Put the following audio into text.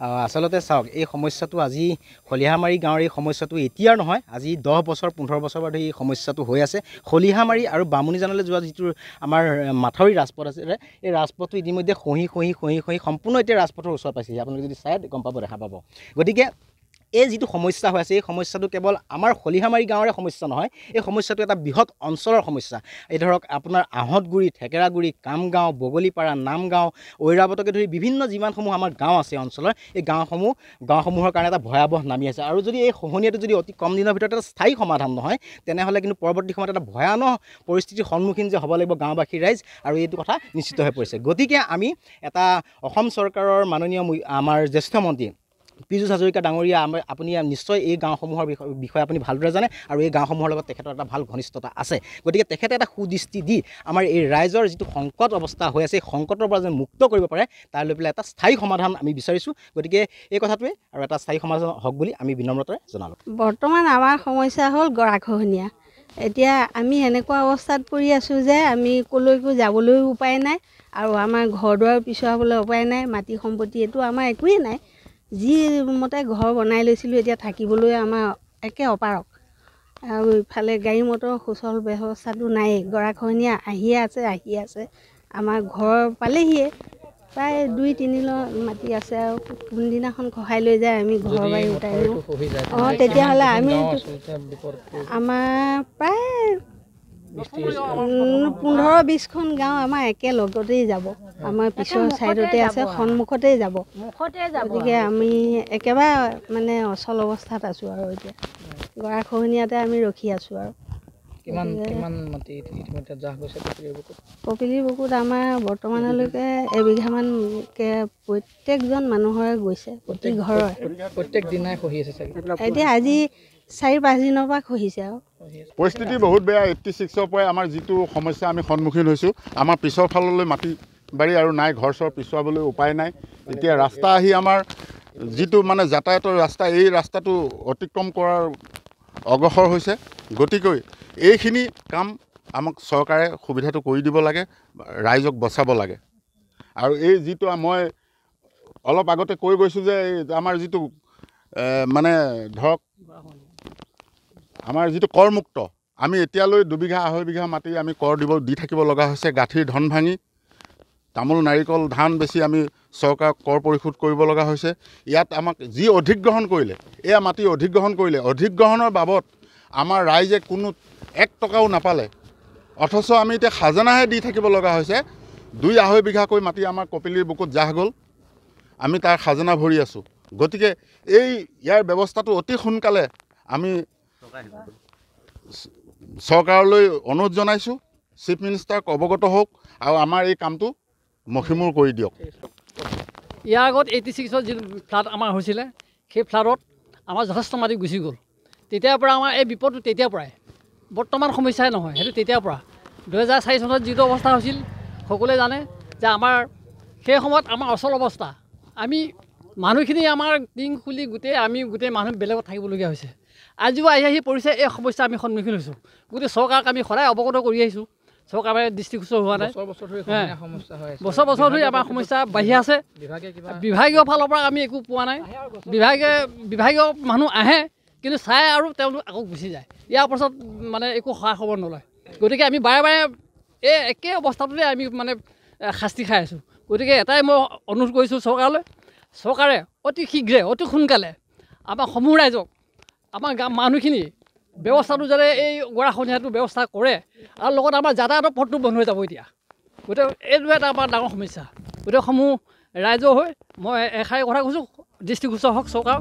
আচলতে চাওক এই সমস্যাটো আজি খলিহামাৰী গাঁৱৰ এই সমস্যাটো এতিয়াৰ নহয় আজি 10 বছৰ 15 বছৰ ধৰি এই সমস্যাটো হৈ আছে খলিহামাৰী আৰু বামুণীজানলৈ যোৱা যিটো আমাৰ মাথাউৰি ৰাজপথ আছে এই ৰাজপথটো ইতিমধ্যে খহি সম্পূৰ্ণ এতিয়া ৰাজপথৰ ওচৰত পাইছে আপোনালোকে যদি চাই গম পাব দেখা পাব গতিকে এই যিটো সমস্যা হৈ আছে এই সমস্যাটো কেৱল আমাৰ খলিহামাৰী গাঁৱৰে সমস্যা নহয় এই সমস্যাটো এটা বৃহৎ অঞ্চলৰ সমস্যা এই ধৰক আপোনাৰ আহঁতগুৰি থেকেৰাগুৰি কামগাঁও বগলীপাৰা নামগাঁও ঐৰাবতকে ধৰি বিভিন্ন যিমানসমূহ আমাৰ গাঁও আছে অঞ্চলৰ এই গাঁওসমূহৰ কাৰণে এটা ভয়াৱহ নামি আছে আৰু যদি এই খহনীয়াটো যদি অতি কম দিনৰ ভিতৰত এটা স্থায়ী সমাধান নহয় তেনেহ'লে কিন্তু পৰৱৰ্তী সময়ত এটা ভয়ানক পৰিস্থিতিৰ সন্মুখীন যে হ'ব লাগিব গাঁওবাসী ৰাইজ আৰু এইটো কথা নিশ্চিত হৈ পৰিছে গতিকে আমি এটা অসম চৰকাৰৰ মাননীয় আমাৰ জ্যেষ্ঠ মন্ত্ৰী পীযুষ হাজৰিকা ডাঙৰীয়া আপুনি নিশ্চয় এই গাঁওসমূহৰ বিষয়ে আপুনি ভালদৰে জানে আৰু এই গাঁওসমূহৰ লগত তেখেতৰ এটা ভাল ঘনিষ্ঠতা আছে গতিকে তেখেতে এটা সুদৃষ্টি দি আমাৰ এই ৰাইজৰ যিটো সংকট অৱস্থা হৈ আছে এই সংকটৰ পৰা যেন মুক্ত কৰিব পাৰে তাৰ লৈ পেলাই এটা স্থায়ী সমাধান আমি বিচাৰিছোঁ গতিকে এই কথাটোৱে আৰু এটা স্থায়ী সমাধান হওক বুলি আমি বিনম্ৰতাৰে জনালোঁ বৰ্তমান আমাৰ সমস্যা হ'ল গৰাখহনীয়া এতিয়া আমি এনেকুৱা অৱস্থাত পৰি আছোঁ যে আমি ক'লৈকো যাবলৈও উপায় নাই আৰু আমাৰ ঘৰ দুৱাৰ পিছুৱাবলৈ উপায় নাই মাটি সম্পত্তি এইটো আমাৰ একোৱেই নাই যি মতে ঘৰ বনাই লৈছিলোঁ এতিয়া থাকিবলৈ আমাৰ একে অপাৰক আৰু ইফালে গাড়ী মটৰ সুচল ব্যৱস্থাটো নায়েই গৰাখহনীয়া আহিয়ে আছে আমাৰ ঘৰ পালেহিয়ে প্ৰায় 2-3 ল মাটি আছে আৰু কোনদিনাখন খহাই লৈ যায় আমি ঘৰ বাৰী উঠাই দিওঁ তেতিয়াহ'লে আমি আমাৰ প্ৰায় 15-20খন গাঁও আমাৰ একেলগতেই যাব আমাৰ পিছৰ ছাইডতে আছে সন্মুখতেই যাব গতিকে আমি একেবাৰে মানে অচল অৱস্থাত আছোঁ আৰু এতিয়া গৰাখহনীয়াতে আমি ৰখি আছোঁ আৰু কপিলী বুকুত আমাৰ বৰ্তমানলৈকে এবিঘামানকৈ প্ৰত্যেকজন মানুহৰে গৈছে প্ৰতি ঘৰৰ প্ৰত্যেক দিনাই খহি আছে এতিয়া আজি 4-5 দিনৰ পৰা খহিছে আৰু পৰিস্থিতি বহুত বেয়া 86ৰ পৰাই আমাৰ যিটো সমস্যা আমি সন্মুখীন হৈছোঁ আমাৰ পিছৰ ফাললৈ মাটি বাৰী আৰু নাই ঘৰ চৰ পিছুৱাবলৈ উপায় নাই এতিয়া ৰাস্তা আহি আমাৰ যিটো মানে যাতায়াতৰ ৰাস্তা এই ৰাস্তাটো অতিক্ৰম কৰাৰ অগ্ৰসৰ হৈছে গতিকে এইখিনি কাম আমাক চৰকাৰে সুবিধাটো কৰি দিব লাগে ৰাইজক বচাব লাগে আৰু এই যিটো মই অলপ আগতে কৈ গৈছোঁ যে আমাৰ যিটো মানে ধৰক আমাৰ যিটো কৰমুক্ত আমি এতিয়ালৈ 2 বিঘা 2.5 বিঘা মাটি আমি কৰ দি থাকিব লগা হৈছে গাঁঠিৰ ধন ভাঙি তামোল নাৰিকল ধান বেছি আমি চৰকাৰক কৰ পৰিশোধ কৰিব লগা হৈছে ইয়াত আমাক যি অধিগ্ৰহণ কৰিলে এয়া মাটি অধিগ্ৰহণ কৰিলে অধিগ্ৰহণৰ বাবদ আমাৰ ৰাইজে কোনো 1 টকাও নাপালে অথচ আমি এতিয়া খাজানাহে দি থাকিব লগা হৈছে 2-2.5 বিঘাকৈ মাটি আমাৰ কপিলীৰ বুকুত জাহ গ'ল আমি তাৰ খাজানা ভৰি আছোঁ গতিকে ইয়াৰ ব্যৱস্থাটো অতি সোনকালে আমি চৰকাৰলৈ অনুৰোধ জনাইছোঁ চিফ মিনিষ্টাৰক অৱগত হওক আৰু আমাৰ এই কামটো মষিমূৰ কৰি দিয়ক ইয়াৰ আগত 86ৰ যিটো ফ্লাড আমাৰ হৈছিলে সেই ফ্লাডত আমাৰ যথেষ্ট মাটি গুচি গ'ল তেতিয়াৰ পৰা আমাৰ এই বিপদটো তেতিয়াৰ পৰাই বৰ্তমান সমস্যাই নহয় সেইটো তেতিয়াৰ পৰা 2004 চনত যিটো অৱস্থা হৈছিল সকলোৱে জানে যে আমাৰ সেই সময়ত আমাৰ অচল অৱস্থা আমি মানুহখিনি আমাৰ টিং খুলি গোটেই মানুহ বেলেগত থাকিবলগীয়া হৈছে আজিও আহি পৰিছে এই সমস্যা আমি সন্মুখীন হৈছোঁ গোটেই চৰকাৰক আমি সদায় অৱগত কৰি আহিছোঁ চৰকাৰে দৃষ্টিগোচৰ হোৱা নাই বছৰ ধৰি আমাৰ সমস্যা বাঢ়ি আছে বিভাগীয় ফালৰ পৰা আমি একো পোৱা নাই বিভাগীয় মানুহ আহে কিন্তু চাই আৰু তেওঁলোক আকৌ গুচি যায় ইয়াৰ পাছত মানে একো সহায় খবৰ নলয় গতিকে আমি বাৰে এই একে অৱস্থাটোতে আমি মানে শাস্তি খাই আছোঁ গতিকে এটাই মই অনুৰোধ কৰিছোঁ চৰকাৰে অতি শীঘ্ৰে অতি সোনকালে আমাৰ সমূহ ৰাইজক আমাৰ মানুহখিনি ব্যৱস্থাটো যাতে এই গৰাখহনীয়াটো ব্যৱস্থা কৰে আৰু লগত আমাৰ যাতায়াতৰ পথটো বন্ধ হৈ যাব এতিয়া গতিকে এইটো এটা আমাৰ ডাঙৰ সমস্যা গতিকে সমূহ ৰাইজৰ হৈ মই এষাৰি কথা কৈছোঁ দৃষ্টিগোচৰ হওক চৰকাৰ